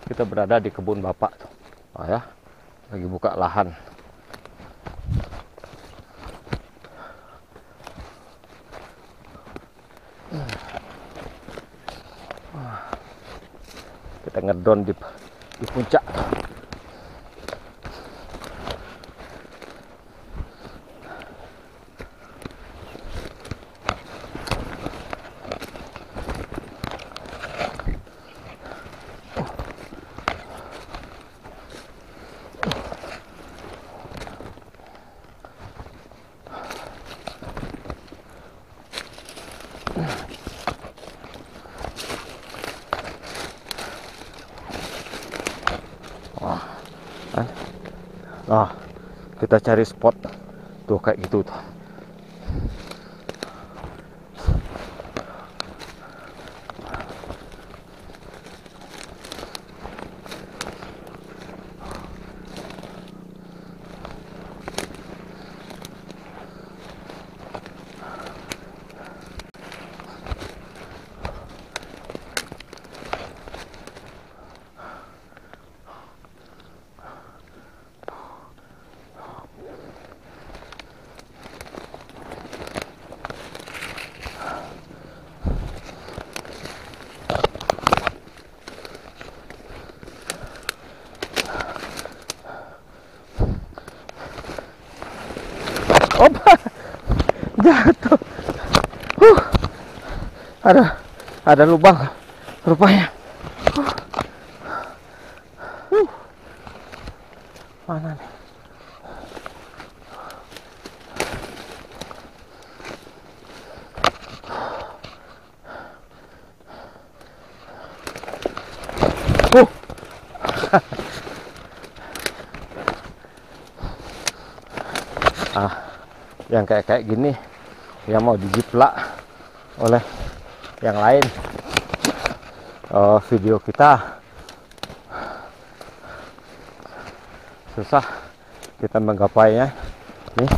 Kita berada di kebun bapak tuh. Oh ya, lagi buka lahan. Kita ngedon di puncak. Nah, kita cari spot tuh kayak gitu tuh. Opa, jatuh. Ada lubang rupanya. Mana nih? Yang kayak gini yang mau dijiplak oleh yang lain. Video kita susah kita menggapainya nih.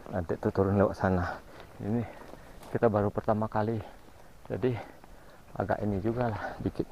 Nanti tuh turun lewat sana. Ini kita baru pertama kali, jadi agak ini juga lah dikit.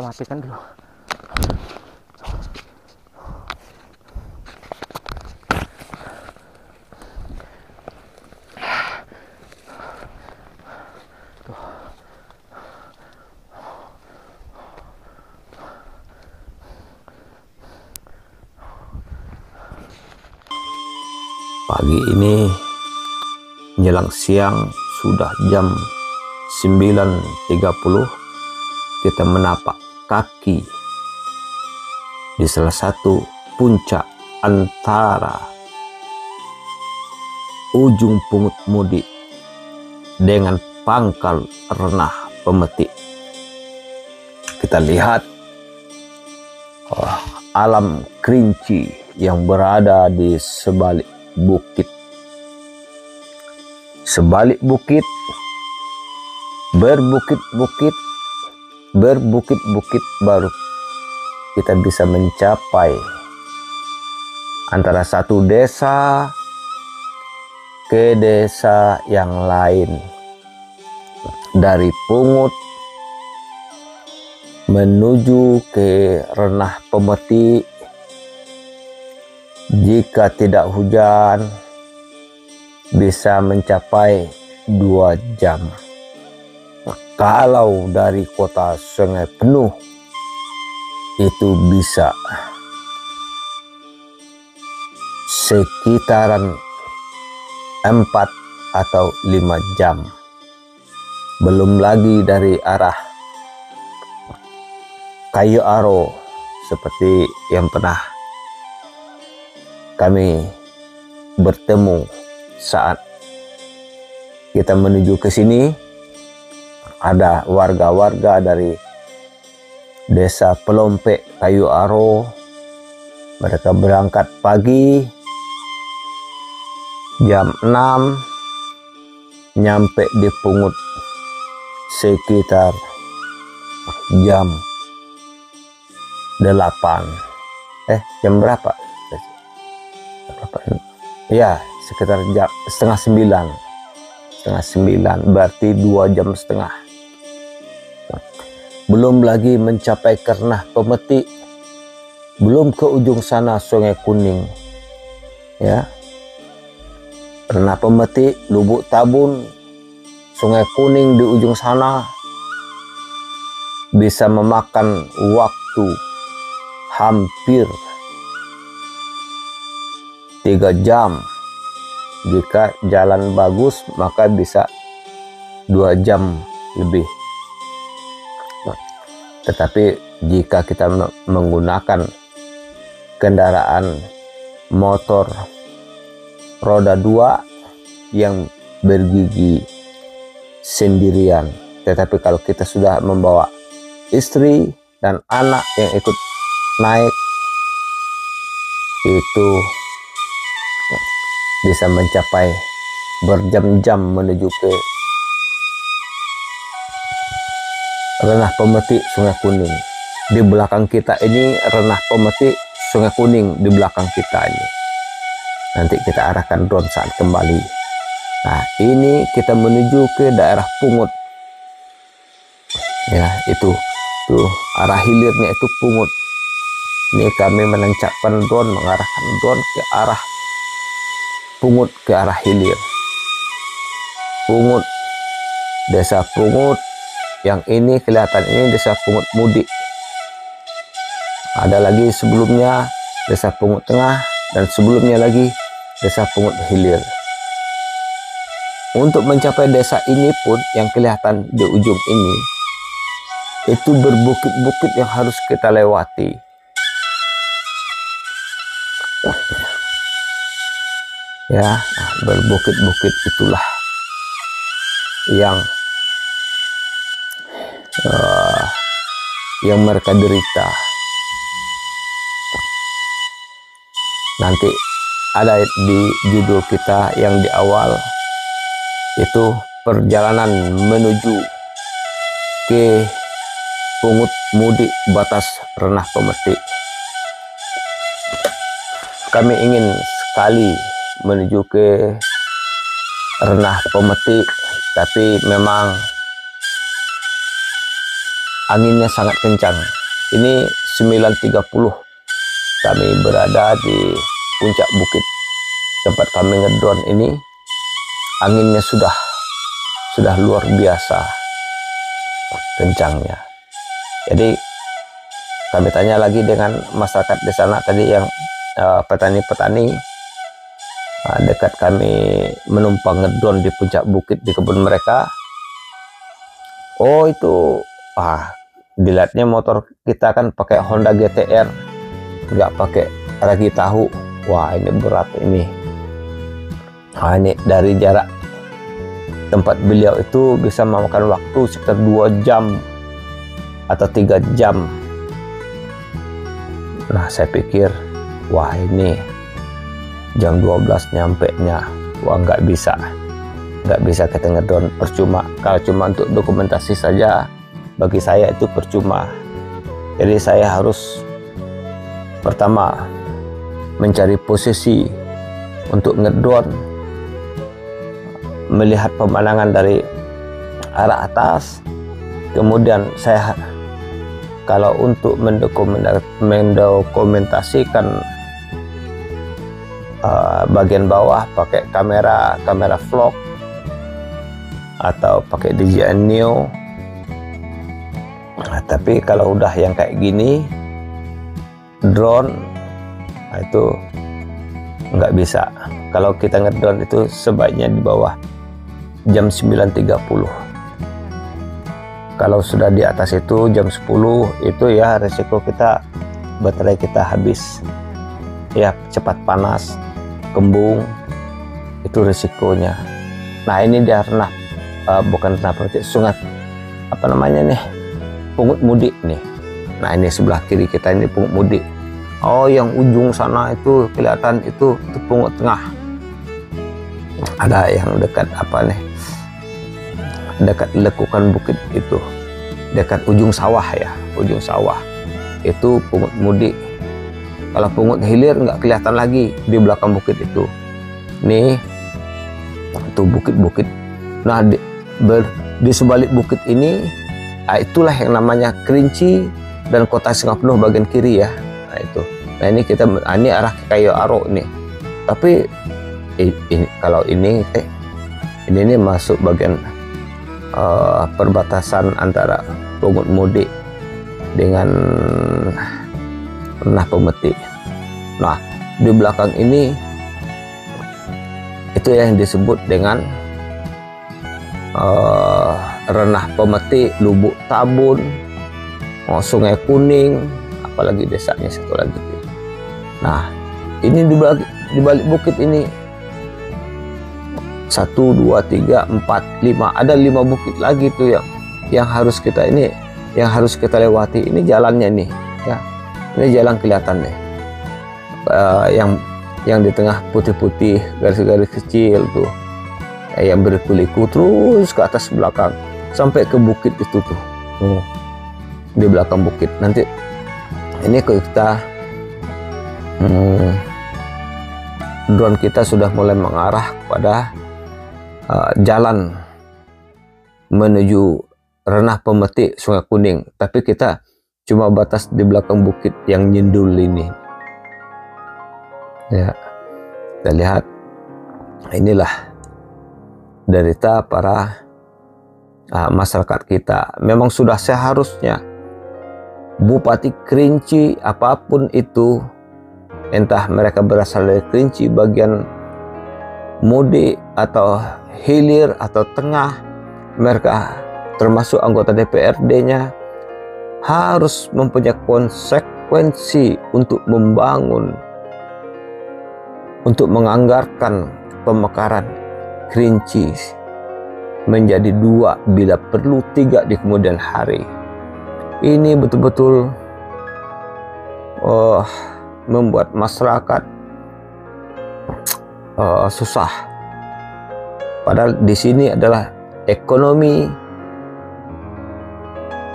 matikan dulu. Pagi ini menjelang siang sudah jam 9.30, kita menapak kaki di salah satu puncak antara ujung Pungut Mudi dengan pangkal Renah Pemetik. Kita lihat alam kerinci yang berada di sebalik bukit. Sebalik bukit, berbukit-bukit baru kita bisa mencapai antara satu desa ke desa yang lain. Dari Pungut menuju ke Renah Pemetik, jika tidak hujan bisa mencapai 2 jam. Kalau dari kota Sungai Penuh itu bisa sekitaran 4 atau 5 jam. Belum lagi dari arah Kayu Aro seperti yang pernah kami bertemu saat kita menuju ke sini. Ada warga-warga dari desa Pelompek Kayu Aro. Mereka berangkat pagi jam 6, nyampe di Pungut sekitar jam 8. Jam berapa? Ya, sekitar jam setengah 9, berarti 2 jam setengah. Belum lagi mencapai ke Renah Pemetik, belum ke ujung sana Sungai Kuning. Ya, Renah Pemetik, Lubuk Tabun, Sungai Kuning di ujung sana bisa memakan waktu hampir 3 jam. Jika jalan bagus maka bisa 2 jam lebih. Tetapi jika kita menggunakan kendaraan motor roda 2 yang bergigi sendirian, tetapi kalau kita sudah membawa istri dan anak yang ikut naik, itu bisa mencapai berjam-jam menuju ke Renah Pemetik Sungai Kuning. Di belakang kita ini Renah Pemetik Sungai Kuning di belakang kita ini. Nanti kita arahkan drone saat kembali. Nah, ini kita menuju ke daerah Pungut. Ya, itu tuh arah hilirnya itu Pungut. Ini kami menancapkan drone, mengarahkan drone ke arah Pungut, ke arah hilir. Pungut, desa Pungut. Yang ini kelihatan ini desa Pungut Mudi. Ada lagi sebelumnya desa Pungut Tengah, dan sebelumnya lagi desa Pungut Hilir. Untuk mencapai desa ini pun yang kelihatan di ujung ini, itu berbukit-bukit yang harus kita lewati. Ya, berbukit-bukit itulah yang mereka derita. Nanti ada di judul kita yang di awal, itu perjalanan menuju ke Pungut Mudi batas Renah Pemetik. Kami ingin sekali menuju ke Renah Pemetik, tapi memang anginnya sangat kencang. ini 9.30 kami berada di puncak bukit tempat kami ngedrone ini. Anginnya sudah luar biasa kencangnya. Jadi kami tanya lagi dengan masyarakat di sana tadi yang petani-petani dekat kami menumpang ngedrone di puncak bukit di kebun mereka. Oh itu dilihatnya motor kita kan pakai Honda GTR, nggak pakai ragi tahu. Wah ini berat ini. Ini dari jarak tempat beliau itu bisa memakan waktu sekitar 2 jam atau 3 jam. Nah saya pikir wah ini jam 12 nyampenya. Wah nggak bisa kita ngedrone, percuma. Kalau cuma untuk dokumentasi saja bagi saya itu percuma. Jadi saya harus pertama mencari posisi untuk ngedrone, melihat pemandangan dari arah atas. Kemudian saya kalau untuk mendokumentasikan bagian bawah pakai kamera vlog atau pakai DJI Neo. Tapi kalau udah yang kayak gini drone itu nggak bisa. Kalau kita ngedrone itu sebaiknya di bawah jam 9.30. Kalau sudah di atas itu jam 10 itu ya resiko baterai kita habis. Ya cepat panas, kembung, itu resikonya. Nah ini dia bukan renah pemetik, sungai apa namanya nih, Pungut Mudik nih. Nah ini sebelah kiri kita ini Pungut Mudik. Oh yang ujung sana itu kelihatan itu Pungut Tengah. Ada yang dekat apa nih, dekat lekukan bukit itu, dekat ujung sawah ya, ujung sawah itu Pungut Mudik. Kalau Pungut Hilir nggak kelihatan lagi di belakang bukit itu. Nih itu bukit-bukit. Nah di sebalik bukit ini itulah yang namanya Kerinci dan Kota Singapenuh bagian kiri ya. Nah itu. Nah ini arah Kayo Aro nih. Tapi ini kalau ini masuk bagian perbatasan antara Pungut Mudik dengan Renah Pemetik. Nah di belakang ini itu yang disebut dengan Renah Pemetik, Lubuk Tabun, Sungai Kuning, apalagi desanya satu lagi. Nah ini di balik bukit ini 1, 2, 3, 4, 5 ada 5 bukit lagi tuh yang harus kita lewati. Ini jalannya nih ya, ini jalan kelihatan nih, yang di tengah putih-putih garis-garis kecil tuh, yang berliku-liku terus ke atas belakang sampai ke bukit itu tuh. Di belakang bukit nanti ini kita drone kita sudah mulai mengarah pada jalan menuju Renah Pemetik Sungai Kuning, tapi kita cuma batas di belakang bukit yang nyendul ini ya. Kita lihat inilah derita para masyarakat kita. Memang sudah seharusnya Bupati Kerinci apapun itu, entah mereka berasal dari Kerinci bagian Mudik atau Hilir atau Tengah, mereka termasuk anggota DPRD-nya harus mempunyai konsekuensi untuk membangun, untuk menganggarkan pemekaran Kerinci menjadi 2, bila perlu 3 di kemudian hari. Ini betul-betul membuat masyarakat susah. Padahal di sini adalah ekonomi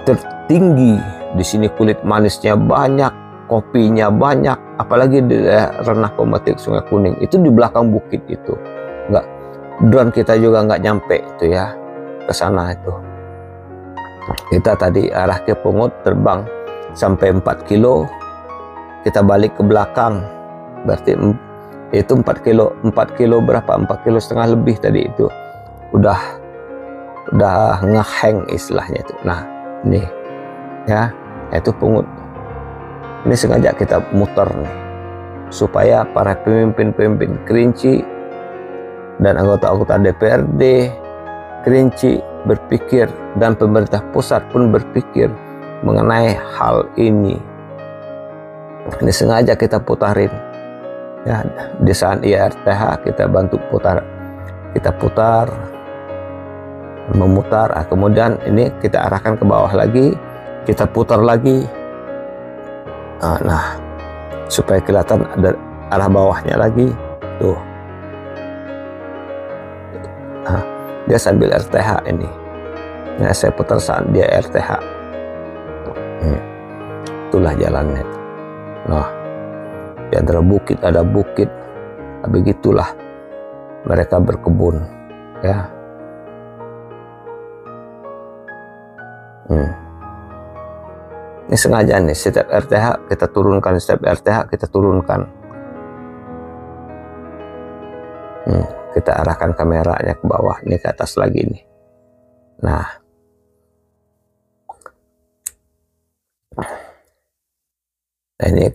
tertinggi. Di sini kulit manisnya banyak, kopinya banyak, apalagi di Renah Pemetik Sungai Kuning itu di belakang bukit itu. Enggak, drone kita juga nggak nyampe itu ya ke sana itu. Kita tadi arah ke Pungut terbang sampai 4 kilo, kita balik ke belakang, berarti itu 4 kilo berapa, 4 kilo setengah lebih tadi itu udah ngeheng istilahnya itu. Nah ini ya, itu pungut ini sengaja kita muter nih supaya para pemimpin Kerinci dan anggota-anggota DPRD Kerinci berpikir, dan pemerintah pusat pun berpikir mengenai hal ini. Ini sengaja kita putarin ya, di saat IRTH kita bantu putar, memutar, kemudian ini kita arahkan ke bawah lagi, kita putar lagi, nah supaya kelihatan ada arah bawahnya lagi tuh. Nah, dia sambil RTH ini ya, saya putar saat dia RTH. Itulah jalannya. Nah, di antara bukit ada bukit, begitulah mereka berkebun ya. Ini sengaja nih, setiap RTH kita turunkan, kita arahkan kameranya ke bawah, ini ke atas lagi nih. Nah, ini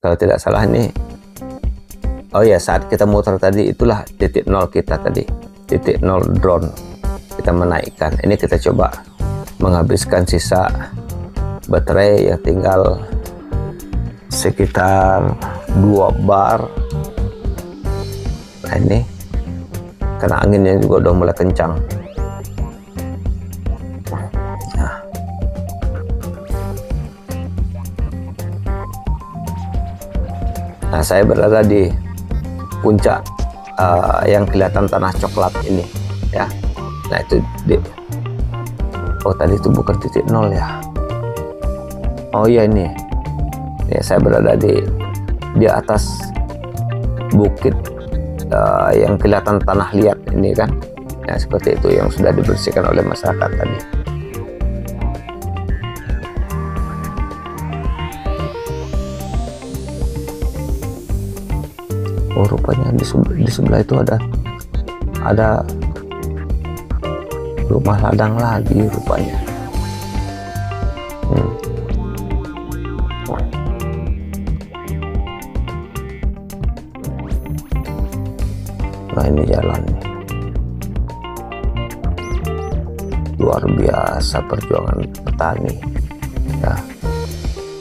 kalau tidak salah ini, oh ya, saat kita muter tadi itulah titik nol kita tadi, titik nol drone kita menaikkan. Ini kita coba menghabiskan sisa baterai yang tinggal sekitar 2 bar. Nah ini karena anginnya juga udah mulai kencang. Nah, saya berada di puncak yang kelihatan tanah coklat ini ya. Nah itu oh tadi itu bukan titik nol ya. Oh iya, ini ya, saya berada di atas bukit yang kelihatan tanah liat ini kan ya, seperti itu yang sudah dibersihkan oleh masyarakat tadi. Oh rupanya di sebelah itu ada rumah ladang lagi rupanya. Nah ini jalannya luar biasa, perjuangan petani ya.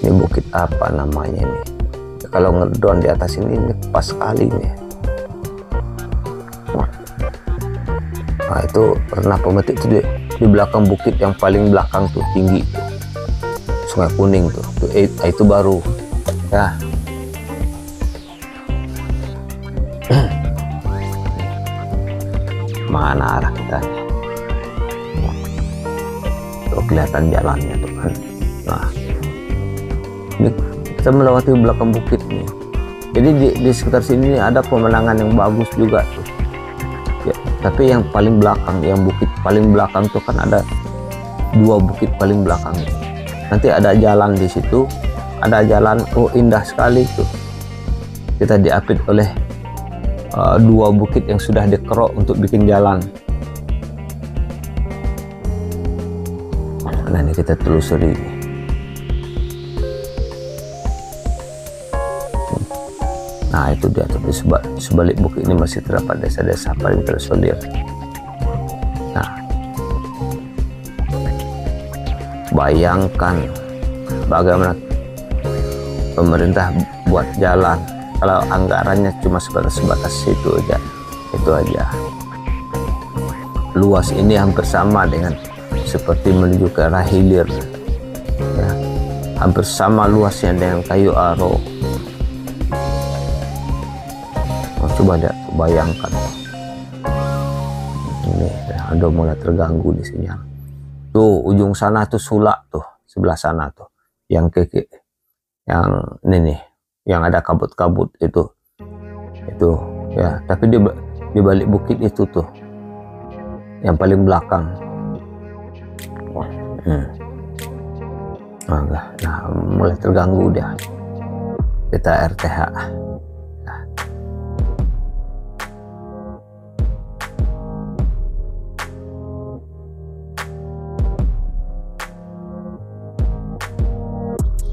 Ini bukit apa namanya ini? Kalau ngedon di atas ini pas sekali nih. Nah itu Renah Pemetik itu di belakang bukit yang paling belakang tuh, tinggi tuh, Sungai Kuning tuh, itu baru ya. Mana arah kita nih? Tuh kelihatan jalannya tuh kan. Nah ini kita melewati belakang bukit nih. Jadi di sekitar sini ada pemandangan yang bagus juga tuh ya, tapi yang paling belakang, yang bukit paling belakang tuh kan ada 2 bukit paling belakang. Nanti ada jalan di situ, ada jalan, oh indah sekali tuh. Kita diapit oleh 2 bukit yang sudah dikerok untuk bikin jalan. Nah ini kita telusuri ini. Nah itu dia tuh, di sebalik bukit ini masih terdapat desa-desa paling terisolir. Nah bayangkan bagaimana pemerintah buat jalan kalau anggarannya cuma sebatas situ aja, itu aja. Luas ini hampir sama dengan seperti menuju ke arah hilir ya, hampir sama luasnya dengan Kayu Aro. Coba lihat, bayangkan ini ada mulai terganggu di sinyal tuh. Ujung sana tuh Sulak tuh, sebelah sana tuh yang yang ini nih, yang ada kabut-kabut itu ya. Tapi di balik bukit itu tuh yang paling belakang. Nah, mulai terganggu dia. Kita RTH. Nah.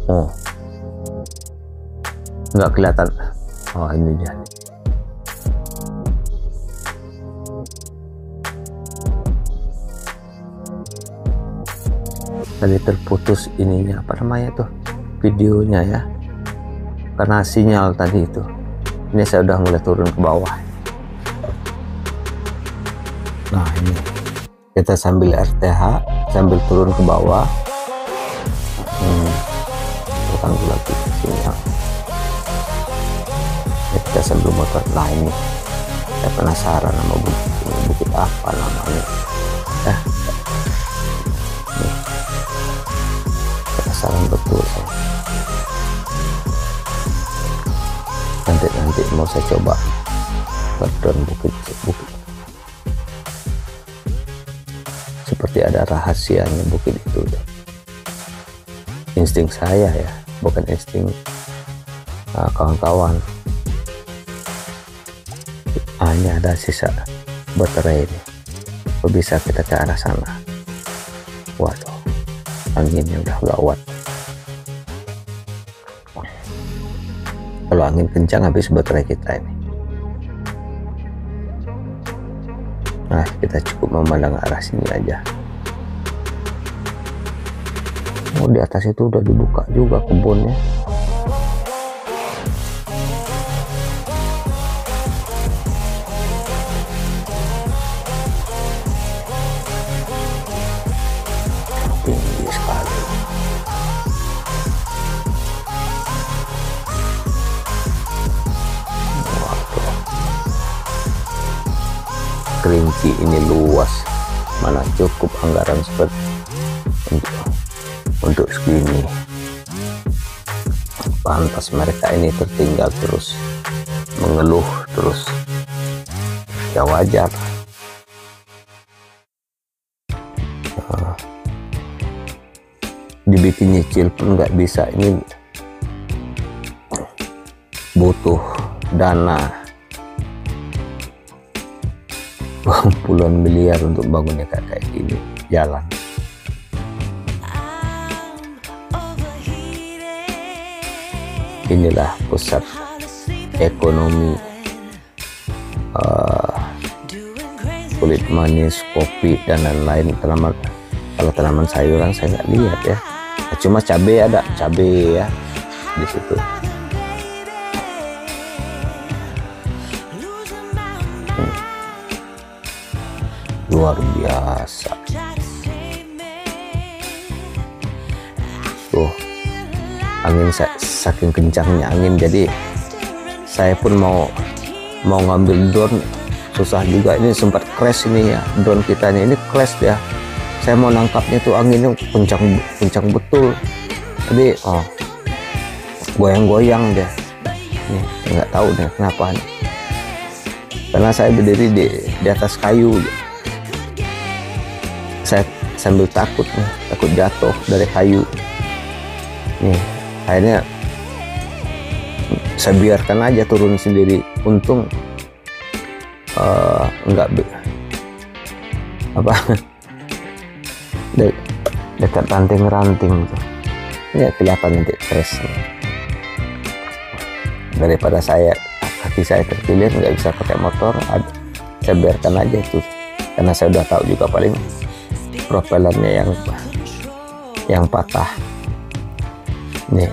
Oh, nggak kelihatan. Oh, ini dia. Tadi terputus ininya, apa namanya tuh, videonya ya, karena sinyal tadi itu. Ini saya udah mulai turun ke bawah. Nah, ini kita sambil RTH sambil turun ke bawah. Terganggu lagi sinyal. Kita sambil motor. Nah, ini saya penasaran sama bukit ini, bukit apa namanya. Penasaran betul saya. Nanti mau saya coba drone bukit. Seperti ada rahasianya bukit itu. Insting saya ya, bukan insting kawan-kawan. Ini ada sisa baterai ini. Kok bisa kita ke arah sana? Waduh, anginnya udah gawat. Kalau angin kencang habis baterai kita ini. Nah, kita cukup memandang arah sini aja. Oh, di atas itu udah dibuka juga kebunnya. Tinggi sekali. Waduh. Kerinci ini luas. Mana cukup anggaran seperti untuk segini. Pantas mereka ini tertinggal terus, mengeluh terus. Ya wajar. Dibikin nyicil pun nggak bisa, ini butuh dana puluhan miliar untuk bangunnya kayak gini jalan. Inilah pusat ekonomi kulit manis, kopi dan lain-lain. Kalau tanaman sayuran saya nggak lihat ya, cuma cabai, ada cabai ya di situ. Luar biasa. Tuh, angin saking kencangnya angin, jadi saya pun mau ngambil drone susah juga. Ini sempat crash ini ya, drone kita ini crash ya. Saya mau nangkapnya tuh anginnya kencang betul. Jadi goyang-goyang dia. Nih, nggak tahu deh kenapa nih. Karena saya berdiri di atas kayu. Saya sambil takut jatuh dari kayu. Nih, akhirnya saya biarkan aja turun sendiri. Untung enggak dekat ranting-ranting tuh. Ini kelihatan nanti crash. Daripada kaki saya terkilir nggak bisa pakai motor, saya biarkan aja itu, karena saya udah tahu juga paling propellernya yang patah. Nih,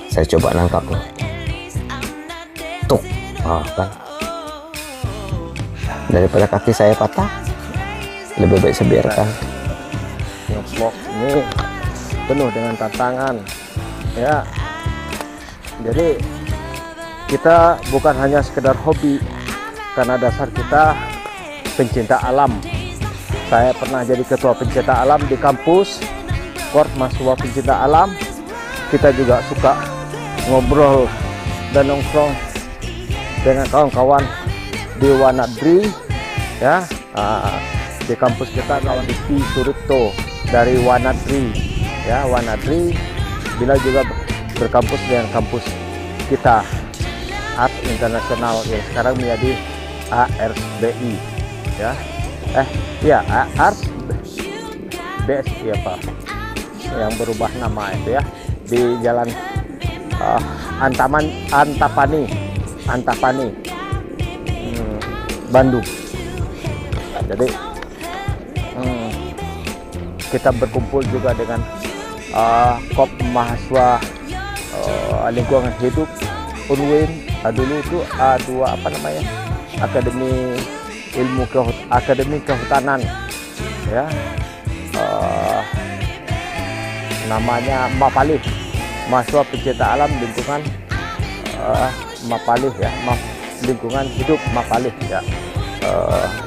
saya coba nangkap tuh, kan. Daripada kaki saya patah, lebih baik saya biarkan. Vlog ini penuh dengan tantangan ya. Jadi kita bukan hanya sekedar hobi, karena dasar kita pencinta alam. Saya pernah jadi ketua pencinta alam di kampus, mahasiswa pencinta alam. Kita juga suka ngobrol dan nongkrong dengan kawan-kawan di Wanadri ya. Di kampus kita kawan Diki Suripto dari Wanadri ya, Wanadri. Bila juga berkampus dengan kampus kita Art Internasional yang sekarang menjadi ARSBI ya. Iya, Art BSI apa yang berubah nama itu ya, di Jalan Antapani Bandung. Jadi kita berkumpul juga dengan KOP mahasiswa lingkungan hidup UNWIN, dulu itu A2 apa namanya, Akademi Kehutanan ya, namanya Mapalih, mahasiswa pencinta alam lingkungan Mapalih ya, lingkungan hidup Mapalih ya.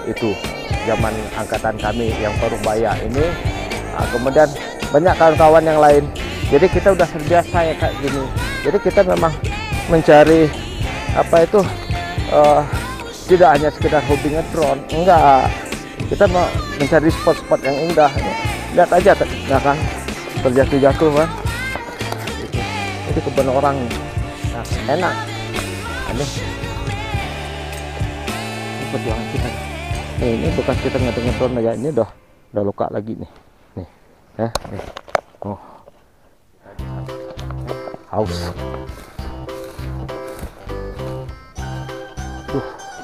Itu zaman angkatan kami yang Parubaya ini. Kemudian banyak kawan-kawan yang lain. Jadi kita udah terbiasa ya kayak gini. Jadi kita memang mencari apa itu, tidak hanya sekedar hobi ngedrone, enggak. Kita mau mencari spot-spot yang indah. Lihat aja, nah kan, terjatuh-jatuh kan. Itu kebun orang, nah, enak. Ini perjuangan kita. Ini bekas kita ngedrone aja, ini udah luka lagi nih. Nih, oh, haus.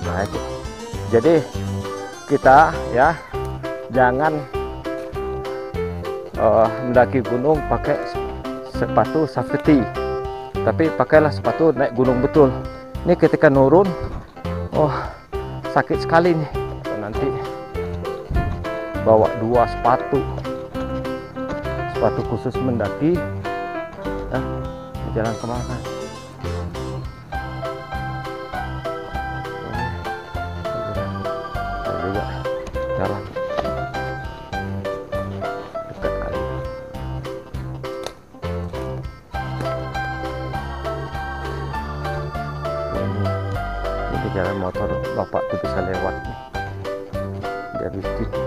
Nah itu. Jadi kita ya jangan mendaki gunung pakai sepatu safety, tapi pakailah sepatu naik gunung betul. Ini ketika nurun, sakit sekali nih. Nanti bawa 2 sepatu khusus mendaki jalan kemana. Juga jalan dekat kali. Ini jalan motor bapak tuh bisa lewat nih dari situ.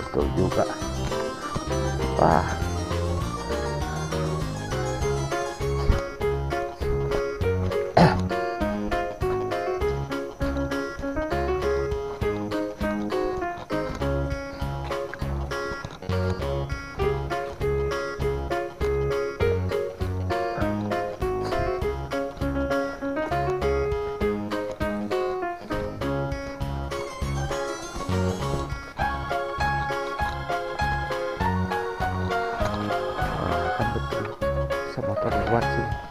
Betul juga. Wah, kan betul, bisa motor lewat sih.